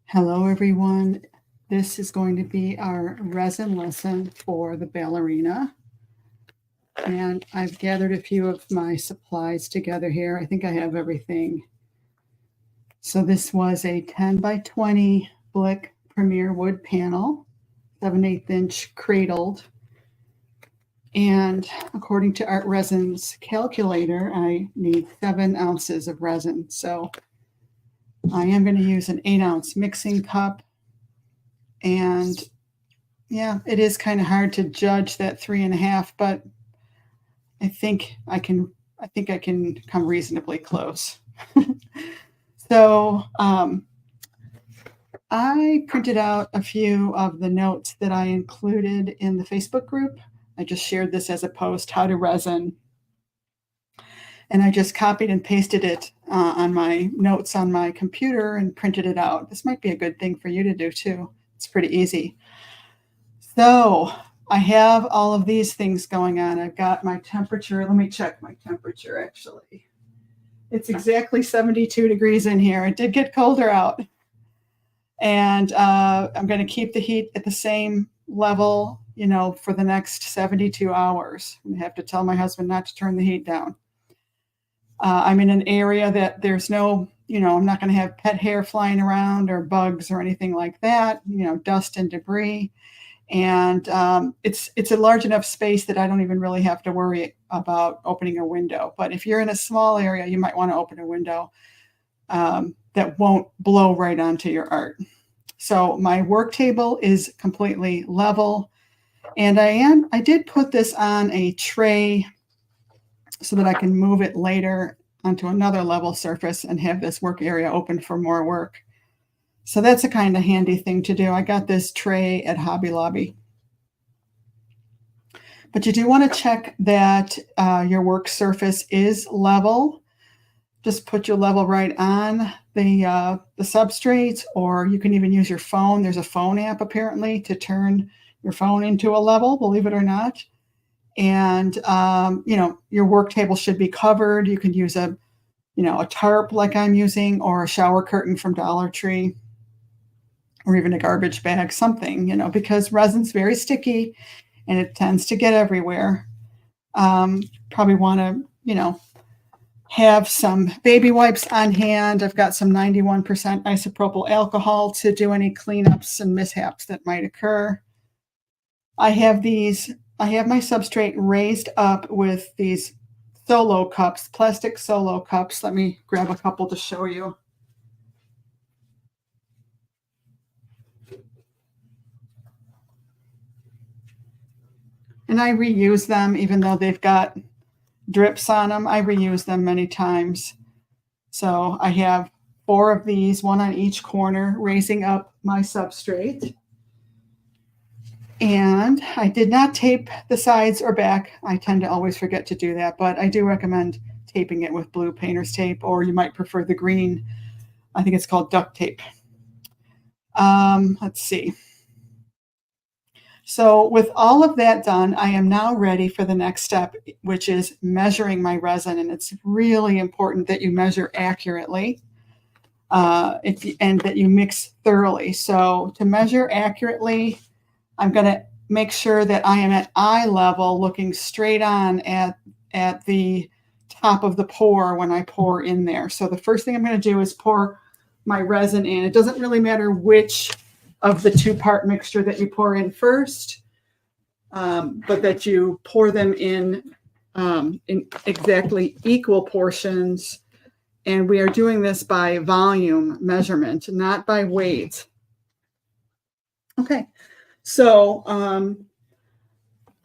Hello, everyone. This is going to be our resin lesson for the Ballerina. And I've gathered a few of my supplies together here. I think I have everything. So this was a 10 by 20 Blick Premier wood panel, 7/8 inch cradled. And according to Art Resin's calculator, I need 7 ounces of resin. So I am going to use an 8-ounce mixing cup. And yeah, it is kind of hard to judge that 3.5, but I think I can come reasonably close. So I printed out a few of the notes that I included in the Facebook group. I just shared this as a post, how to resin. And I just copied and pasted it on my notes on my computer and printed it out. This might be a good thing for you to do too. It's pretty easy. So I have all of these things going on. I've got my temperature. Let me check my temperature, actually. It's exactly 72 degrees in here. It did get colder out. And I'm going to keep the heat at the same level, for the next 72 hours. I have to tell my husband not to turn the heat down. I'm in an area that there's no, I'm not going to have pet hair flying around or bugs or anything like that, dust and debris. And it's a large enough space that I don't even really have to worry about opening a window. But if you're in a small area, you might want to open a window that won't blow right onto your art. So my work table is completely level. And I did put this on a tray so that I can move it later onto another level surface and have this work area open for more work. So that's a kind of handy thing to do. I got this tray at Hobby Lobby. But you do want to check that your work surface is level. Just put your level right on the substrate, or you can even use your phone. There's a phone app apparently to turn your phone into a level, believe it or not. And your work table should be covered. You can use a tarp like I'm using, or a shower curtain from Dollar Tree, or even a garbage bag, something, because resin's very sticky and it tends to get everywhere. Probably want to, have some baby wipes on hand. I've got some 91% isopropyl alcohol to do any cleanups and mishaps that might occur. I have my substrate raised up with these solo cups, plastic solo cups. Let me grab a couple to show you. And I reuse them, even though they've got drips on them. I reuse them many times. So I have 4 of these, 1 on each corner, raising up my substrate. And I did not tape the sides or back. I tend to always forget to do that, but I do recommend taping it with blue painter's tape, or you might prefer the green. I think it's called duct tape. Let's see. So with all of that done, I am now ready for the next step, which is measuring my resin. And it's really important that you measure accurately and that you mix thoroughly. So to measure accurately, I'm going to make sure that I am at eye level, looking straight on at the top of the pour when I pour in there. So the first thing I'm going to do is pour my resin in. It doesn't really matter which of the 2-part mixture that you pour in first, but that you pour them in exactly equal portions. And we are doing this by volume measurement, not by weight. Okay, so I'm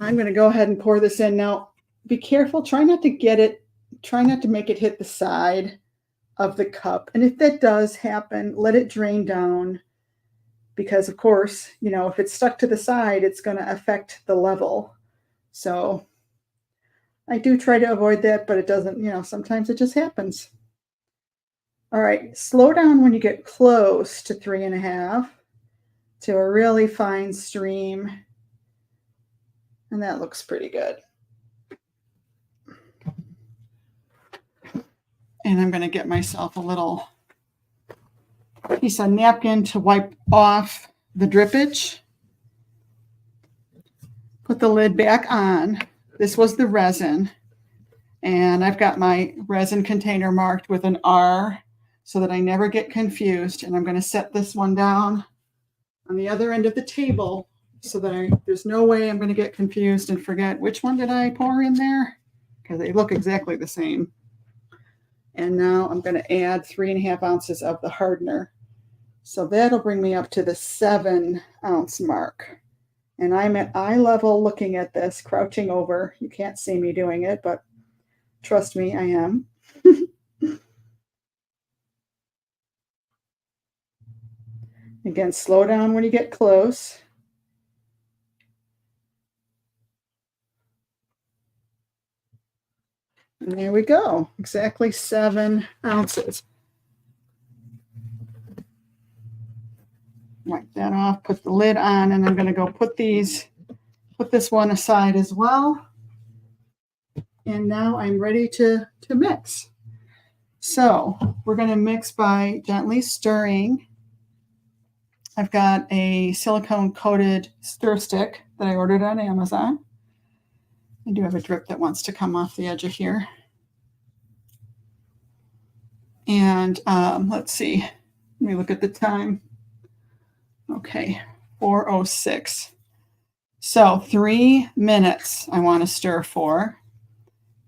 going to go ahead and pour this in. Now, be careful. Try not to make it hit the side of the cup. And if that does happen, let it drain down. Because, of course, if it's stuck to the side, it's going to affect the level. So I do try to avoid that, but it doesn't, sometimes it just happens. All right, slow down when you get close to 3.5 to a really fine stream. And that looks pretty good. And I'm going to get myself a little piece of napkin to wipe off the drippage. Put the lid back on. This was the resin. And I've got my resin container marked with an R so that I never get confused. And I'm going to set this one down on the other end of the table so that there's no way I'm going to get confused and forget which one did I pour in there, because they look exactly the same. And now I'm going to add 3.5 ounces of the hardener. So that'll bring me up to the 7-ounce mark. And I'm at eye level looking at this, crouching over. You can't see me doing it, but trust me, I am. Again, slow down when you get close. And there we go, exactly 7 ounces. Wipe that off, put the lid on, and I'm going to go put this one aside as well. And now I'm ready to mix. So we're going to mix by gently stirring. I've got a silicone coated stir stick that I ordered on Amazon. I do have a drip that wants to come off the edge of here. And let's see, let me look at the time. Okay, 4:06. So 3 minutes I want to stir for.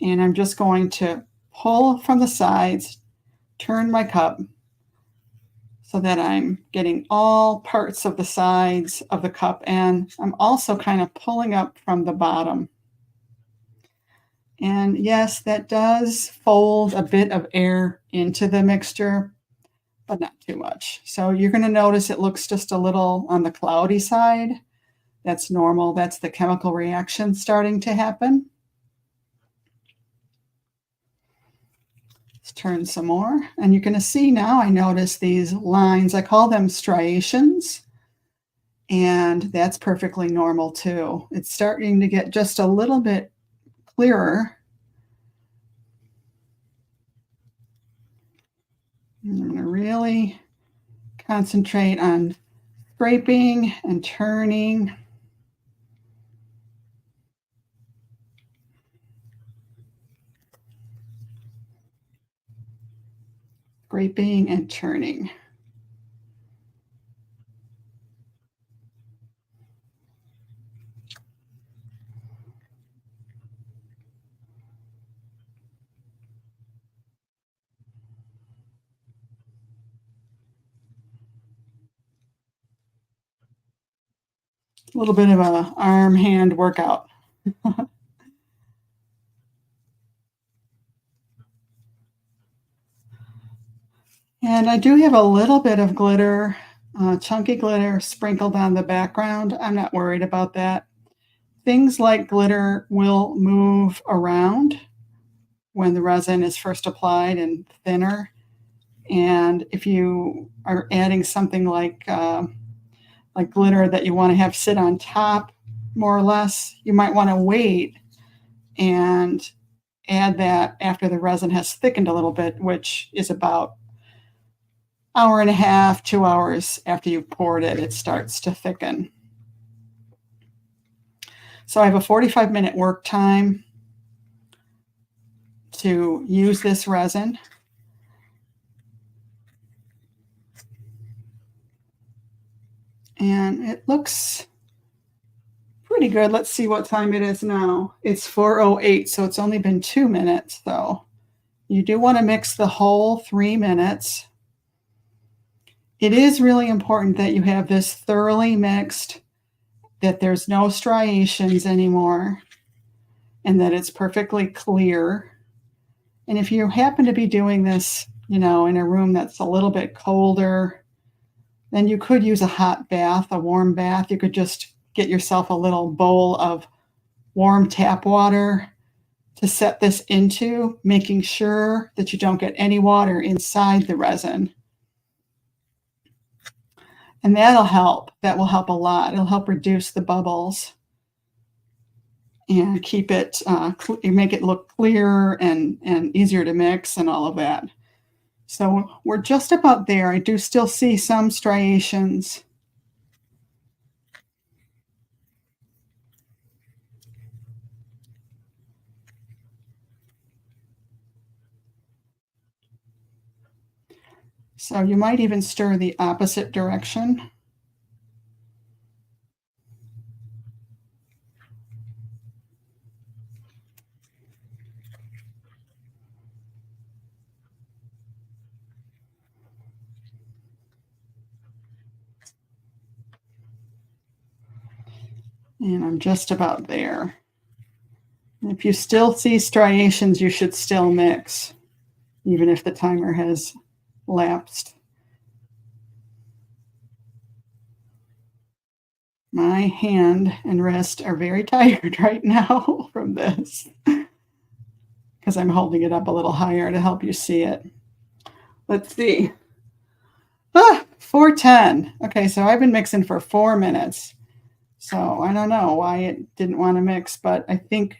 And I'm just going to pull from the sides, turn my cup so that I'm getting all parts of the sides of the cup. And I'm also kind of pulling up from the bottom. And yes, that does fold a bit of air into the mixture, but not too much. So you're going to notice it looks just a little on the cloudy side. That's normal. That's the chemical reaction starting to happen. Let's turn some more. And you're going to see now I notice these lines. I call them striations. And that's perfectly normal too. It's starting to get just a little bit clearer. I'm going to really concentrate on scraping and turning. Scraping and turning. A little bit of a arm-hand workout. And I do have a little bit of glitter, chunky glitter sprinkled on the background. I'm not worried about that. Things like glitter will move around when the resin is first applied and thinner. And if you are adding something like glitter that you want to have sit on top, more or less, you might want to wait and add that after the resin has thickened a little bit, which is about 1.5 to 2 hours after you've poured it, it starts to thicken. So I have a 45-minute work time to use this resin. And it looks pretty good. Let's see what time it is now. It's 4:08, so it's only been 2 minutes though. You do want to mix the whole 3 minutes. It is really important that you have this thoroughly mixed, that there's no striations anymore, and that it's perfectly clear. And if you happen to be doing this, in a room that's a little bit colder, then you could use a hot bath, a warm bath. You could just get yourself a little bowl of warm tap water to set this into, making sure that you don't get any water inside the resin. And that'll help. That will help a lot. It'll help reduce the bubbles and keep it, make it look clearer and easier to mix and all of that. So we're just about there. I do still see some striations. So you might even stir the opposite direction. And I'm just about there. If you still see striations, you should still mix, even if the timer has lapsed. My hand and wrist are very tired right now from this because I'm holding it up a little higher to help you see it. Let's see. 4:10. Okay, so I've been mixing for 4 minutes. So I don't know why it didn't want to mix, but I think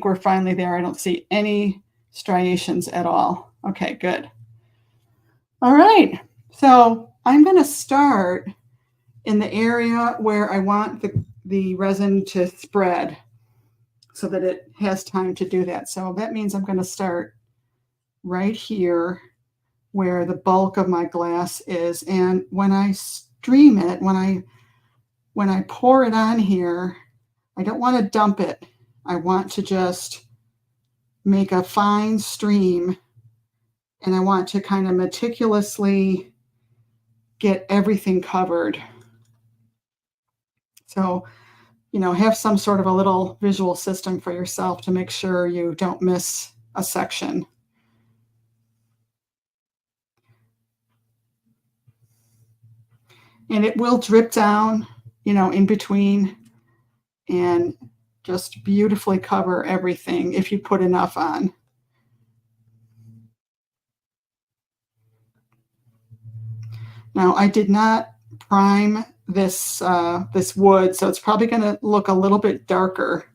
we're finally there. I don't see any striations at all. Okay, good. All right. So I'm going to start in the area where I want the resin to spread so that it has time to do that. So that means I'm going to start right here where the bulk of my glass is. And when I stream it, when I pour it on here, I don't want to dump it. I want to just make a fine stream, and I want to kind of meticulously get everything covered. So, have some sort of a little visual system for yourself to make sure you don't miss a section. And it will drip down, in between and just beautifully cover everything if you put enough on. Now, I did not prime this wood, so it's probably going to look a little bit darker.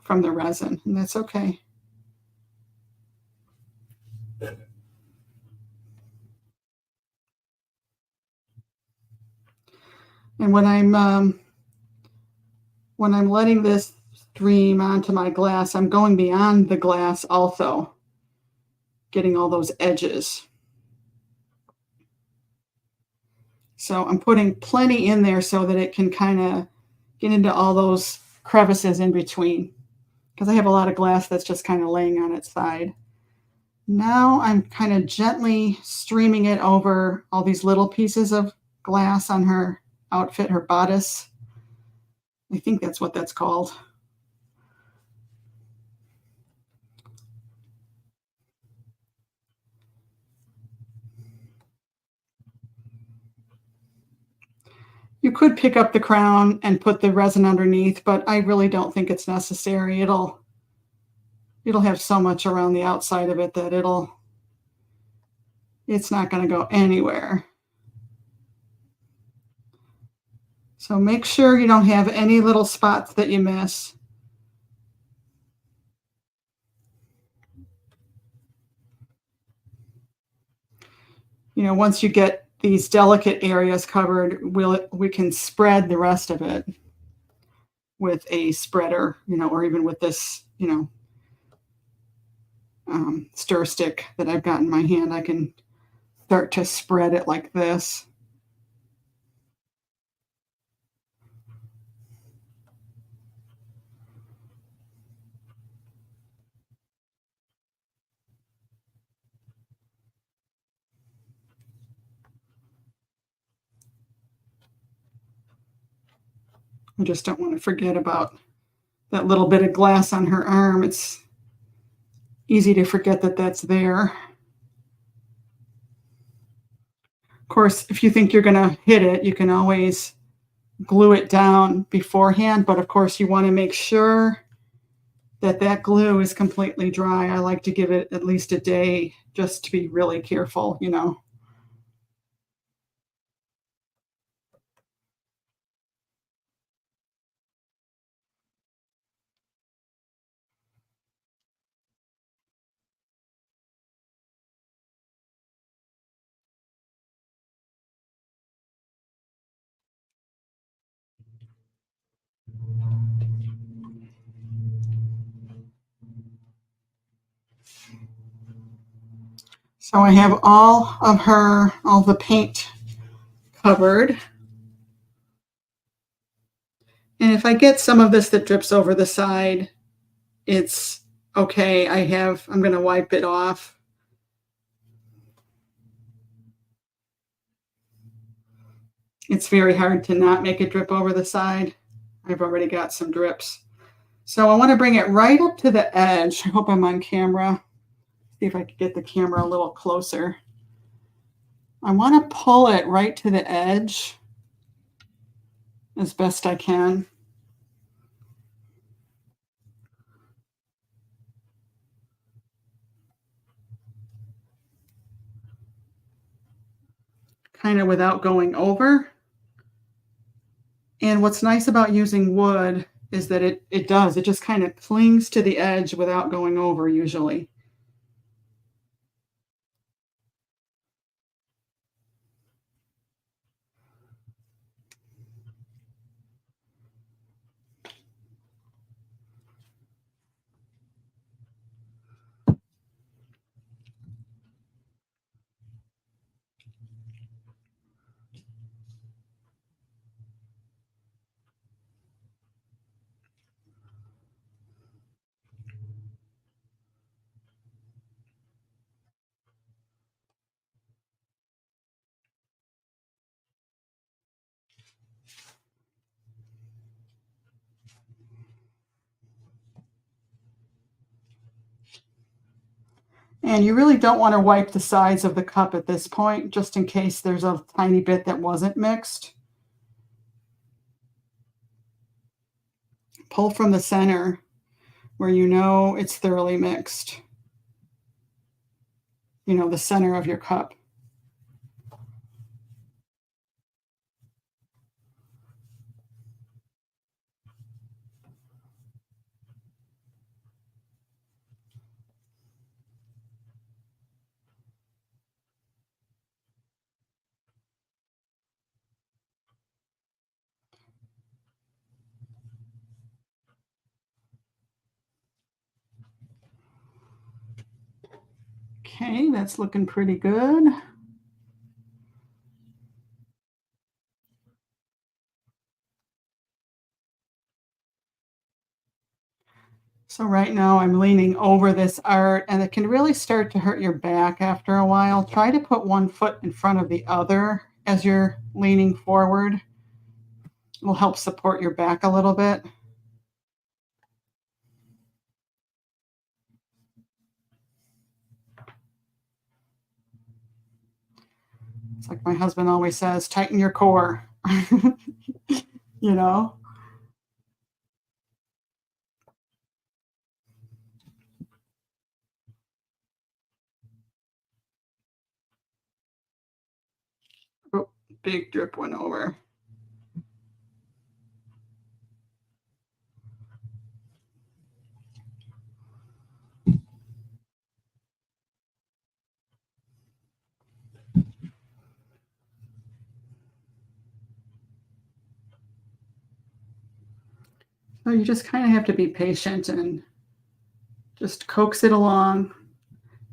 From the resin, and that's okay. And when I'm letting this stream onto my glass, I'm going beyond the glass also, getting all those edges. So I'm putting plenty in there so that it can kind of get into all those crevices in between, because I have a lot of glass that's just kind of laying on its side. Now I'm kind of gently streaming it over all these little pieces of glass on her outfit, her bodice. I think that's what that's called. You could pick up the crown and put the resin underneath, but I really don't think it's necessary. It'll have so much around the outside of it that it's not going to go anywhere. So make sure you don't have any little spots that you miss. Once you get these delicate areas covered, we can spread the rest of it with a spreader, or even with this, stir stick that I've got in my hand. I can start to spread it like this. I just don't want to forget about that little bit of glass on her arm. It's easy to forget that that's there. Of course, if you think you're going to hit it, you can always glue it down beforehand, but of course you want to make sure that glue is completely dry. I like to give it at least a day just to be really careful. So I have all the paint covered. And if I get some of this that drips over the side, it's okay. I'm going to wipe it off. It's very hard to not make it drip over the side. I've already got some drips. So I want to bring it right up to the edge. I hope I'm on camera. See if I can get the camera a little closer. I want to pull it right to the edge as best I can. Kind of without going over. And what's nice about using wood is that it just kind of clings to the edge without going over usually. And you really don't want to wipe the sides of the cup at this point, just in case there's a tiny bit that wasn't mixed. Pull from the center where you know it's thoroughly mixed. You know, the center of your cup. Okay, that's looking pretty good. So right now I'm leaning over this art, and it can really start to hurt your back after a while. Try to put one foot in front of the other as you're leaning forward. It will help support your back a little bit. It's like my husband always says, tighten your core. You know? Oh, big drip went over. So you just kind of have to be patient and just coax it along.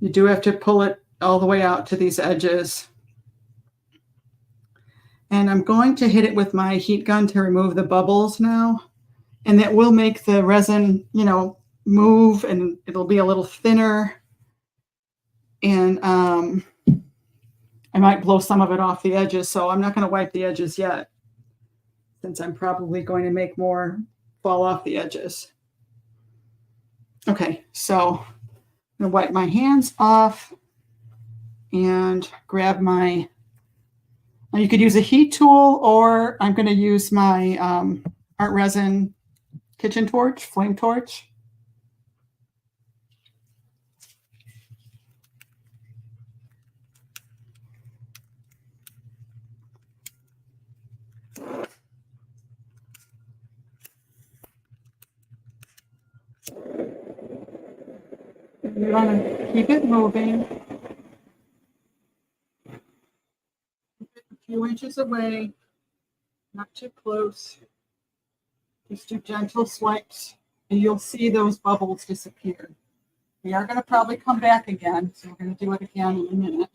You do have to pull it all the way out to these edges. And I'm going to hit it with my heat gun to remove the bubbles now. And that will make the resin, move, and it'll be a little thinner. And I might blow some of it off the edges, so I'm not going to wipe the edges yet, since I'm probably going to make more fall off the edges. Okay, so I'm going to wipe my hands off and grab my, now you could use a heat tool, or I'm going to use my art resin kitchen torch, flame torch. You want to keep it moving. Keep it a few inches away, not too close. Just do gentle swipes, and you'll see those bubbles disappear. We are going to probably come back again, so we're going to do it again in a minute,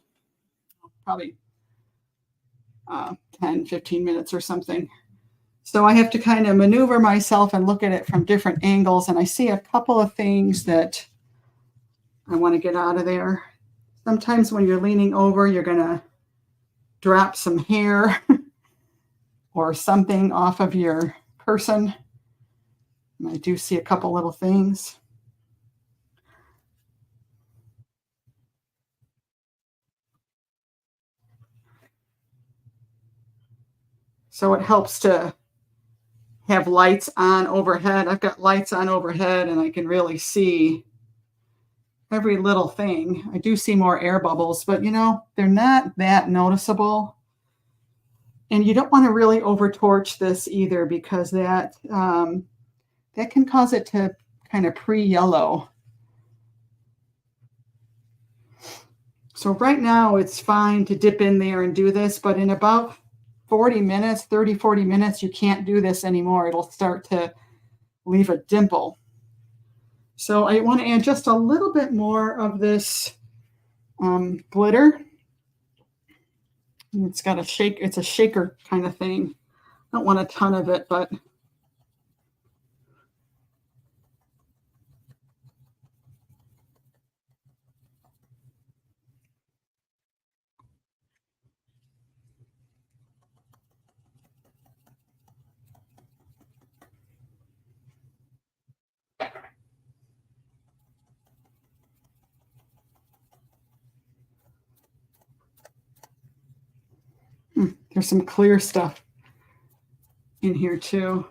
probably 10, 15 minutes or something. So I have to kind of maneuver myself and look at it from different angles, and I see a couple of things that I want to get out of there. Sometimes when you're leaning over, you're going to drop some hair or something off of your person. And I do see a couple little things. So it helps to have lights on overhead. I've got lights on overhead and I can really see every little thing. I do see more air bubbles, but you know, they're not that noticeable. And you don't want to really over torch this either, because that can cause it to kind of pre-yellow. So right now it's fine to dip in there and do this, but in about 40 minutes, 30, 40 minutes, you can't do this anymore. It'll start to leave a dimple. So I want to add just a little bit more of this glitter. It's got a shake, it's a shaker kind of thing. I don't want a ton of it, but there's some clear stuff in here too.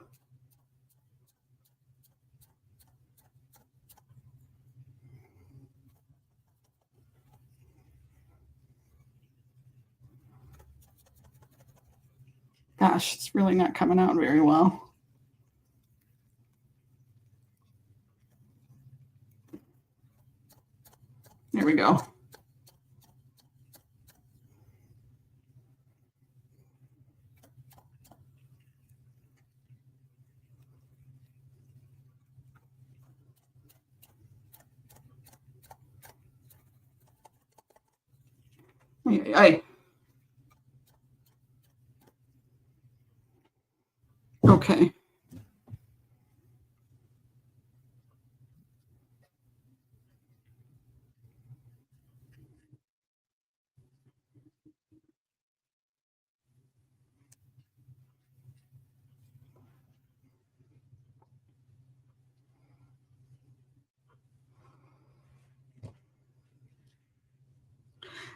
Gosh, it's really not coming out very well. There we go. Okay.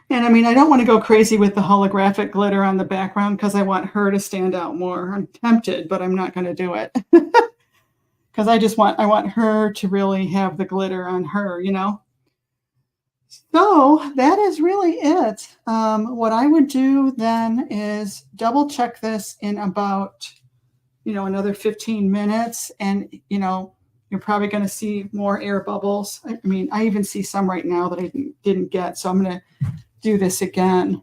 And I mean, I don't want to go crazy with the holographic glitter on the background because I want her to stand out more. I'm tempted, but I'm not going to do it. Because I want her to really have the glitter on her, you know? So that is really it. What I would do then is double check this in about, you know, another 15 minutes. And, you know, you're probably going to see more air bubbles. I mean, I even see some right now that I didn't get. So I'm going to do this again.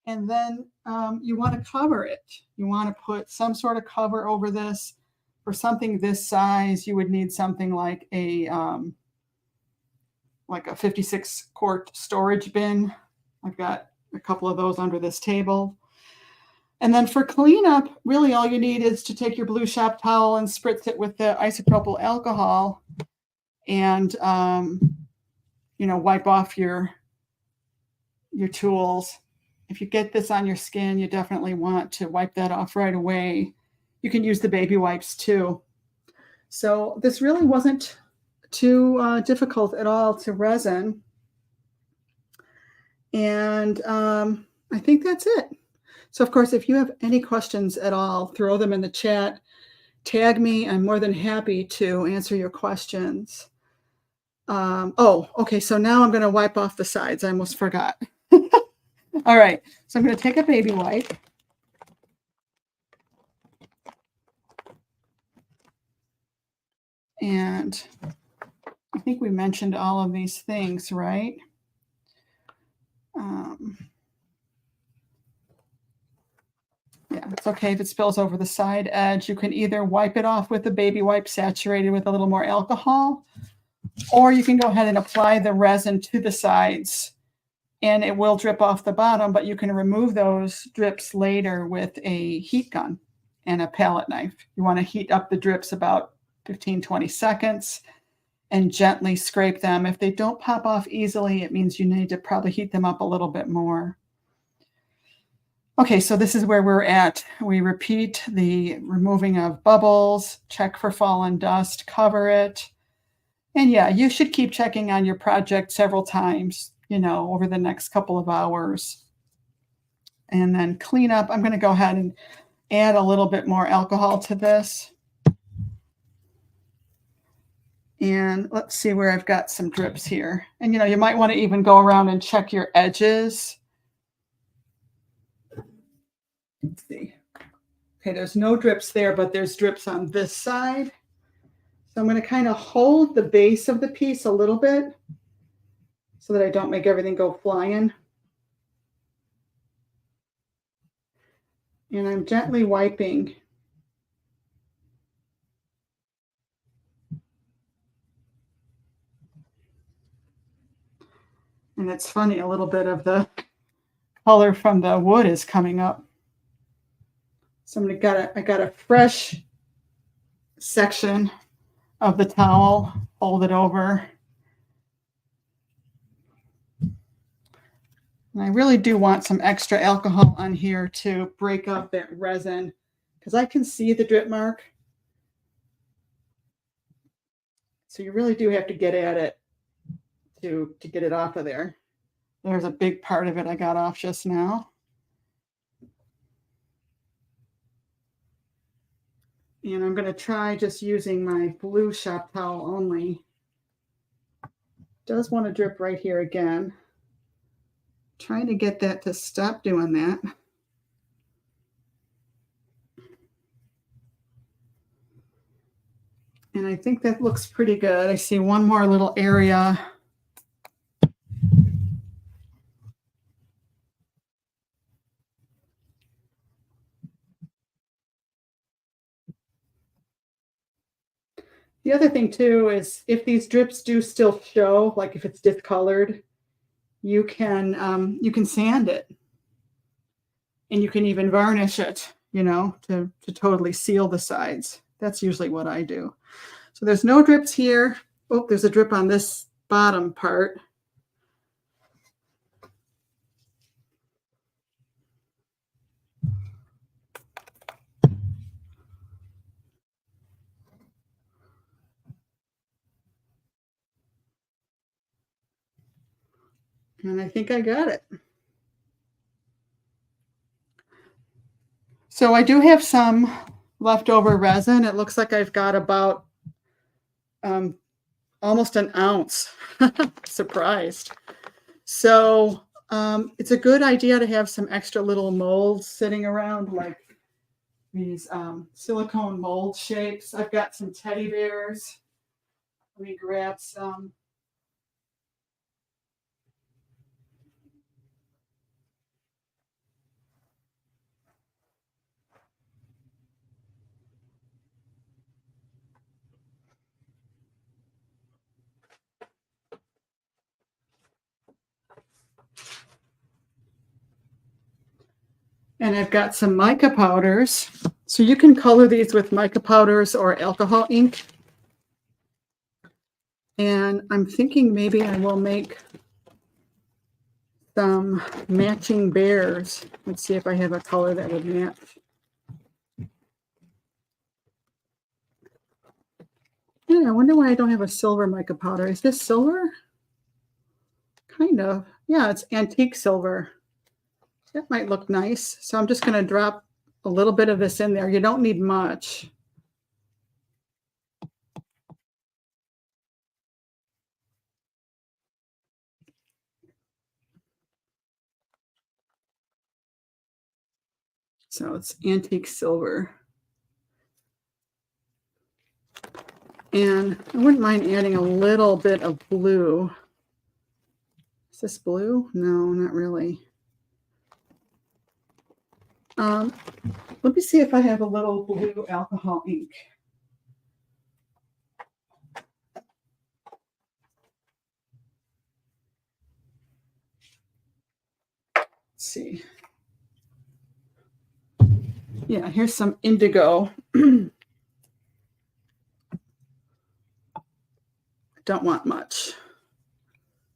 And then you want to cover it. You want to put some sort of cover over this. For something this size, you would need something like a 56 quart storage bin. I've got a couple of those under this table. And then for cleanup, really all you need is to take your blue shop towel and spritz it with the isopropyl alcohol and, you know, wipe off your tools. If you get this on your skin, you definitely want to wipe that off right away. You can use the baby wipes too. So this really wasn't too difficult at all to resin. And I think that's it. So of course, if you have any questions at all, throw them in the chat. Tag me. I'm more than happy to answer your questions. Oh, okay. So now I'm going to wipe off the sides. I almost forgot. All right. So I'm going to take a baby wipe. And I think we mentioned all of these things, right? It's okay if it spills over the side edge. You can either wipe it off with a baby wipe saturated with a little more alcohol, or you can go ahead and apply the resin to the sides and it will drip off the bottom, but you can remove those drips later with a heat gun and a palette knife. You want to heat up the drips about 15-20 seconds and gently scrape them. If they don't pop off easily, it means you need to probably heat them up a little bit more. Okay, so this is where we're at. We repeat the removing of bubbles, check for fallen dust, cover it. And yeah, you should keep checking on your project several times, over the next couple of hours. And then clean up. I'm going to go ahead and add a little bit more alcohol to this. And let's see where I've got some drips here. And you might want to even go around and check your edges. Let's see. Okay, there's no drips there, but there's drips on this side. So I'm going to kind of hold the base of the piece a little bit so that I don't make everything go flying. And I'm gently wiping. And it's funny, a little bit of the color from the wood is coming up. So I got a fresh section of the towel, fold it over. And I really do want some extra alcohol on here to break up that resin because I can see the drip mark. So you really do have to get at it to get it off of there. There's a big part of it I got off just now. And I'm going to try just using my blue shop towel only. Does want to drip right here again. Trying to get that to stop doing that. And I think that looks pretty good. I see one more little area. The other thing too is if these drips do still show, like if it's discolored, you can sand it, and you can even varnish it, to totally seal the sides. That's usually what I do. So there's no drips here. Oh, there's a drip on this bottom part. And I think I got it. So I do have some leftover resin. It looks like I've got about almost an ounce. Surprised. So it's a good idea to have some extra little molds sitting around, like these silicone mold shapes. I've got some teddy bears. Let me grab some. And I've got some mica powders. So you can color these with mica powders or alcohol ink. And I'm thinking maybe I will make some matching bears. Let's see if I have a color that would match. Yeah, I wonder why I don't have a silver mica powder. Is this silver? Kind of. Yeah, it's antique silver. That might look nice. So I'm just going to drop a little bit of this in there. You don't need much. So it's antique silver. And I wouldn't mind adding a little bit of blue. Is this blue? No, not really. Let me see if I have a little blue alcohol ink. Let's see. Yeah, here's some indigo. Don't want much.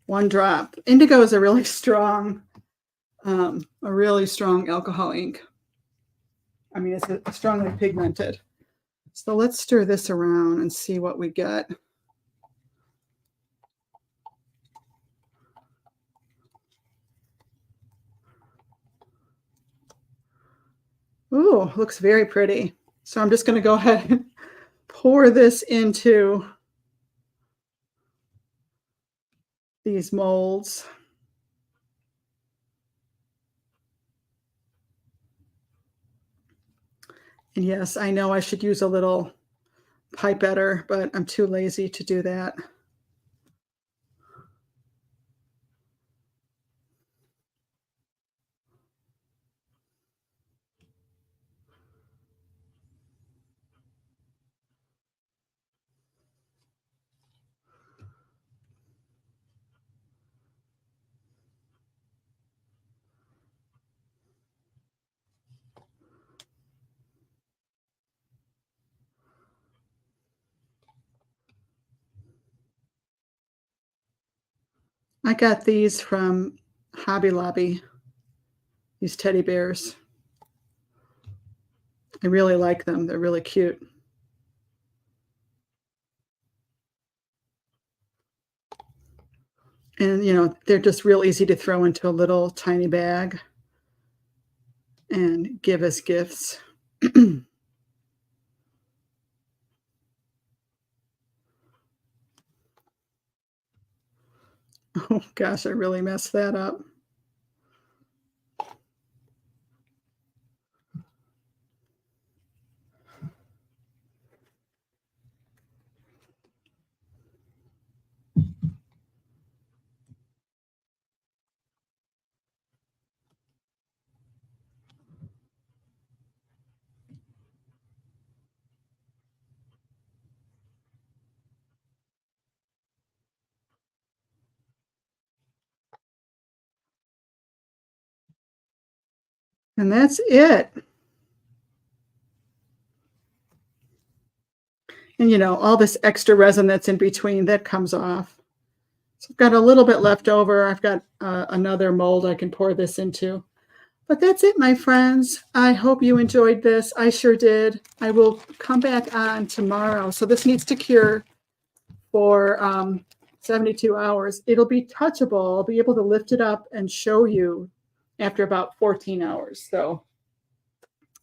1 drop. Indigo is a really strong alcohol ink. I mean, it's strongly pigmented. So let's stir this around and see what we get. Ooh, looks very pretty. So I'm just going to go ahead and pour this into these molds. And yes, I know I should use a little pipetter, but I'm too lazy to do that. I got these from Hobby Lobby, these teddy bears. I really like them. They're really cute. And, you know, they're just real easy to throw into a little tiny bag and give as gifts. Oh, gosh, I really messed that up. And that's it. And, you know, all this extra resin that's in between, that comes off. So I've got a little bit left over. I've got another mold I can pour this into. But that's it, my friends. I hope you enjoyed this. I sure did. I will come back on tomorrow. So this needs to cure for 72 hours. It'll be touchable. I'll be able to lift it up and show you after about 14 hours. So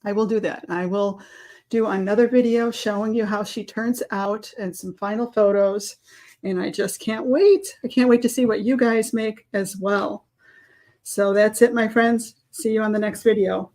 I will do that. I will do another video showing you how she turns out and some final photos. And I just can't wait. I can't wait to see what you guys make as well. So that's it, my friends. See you on the next video.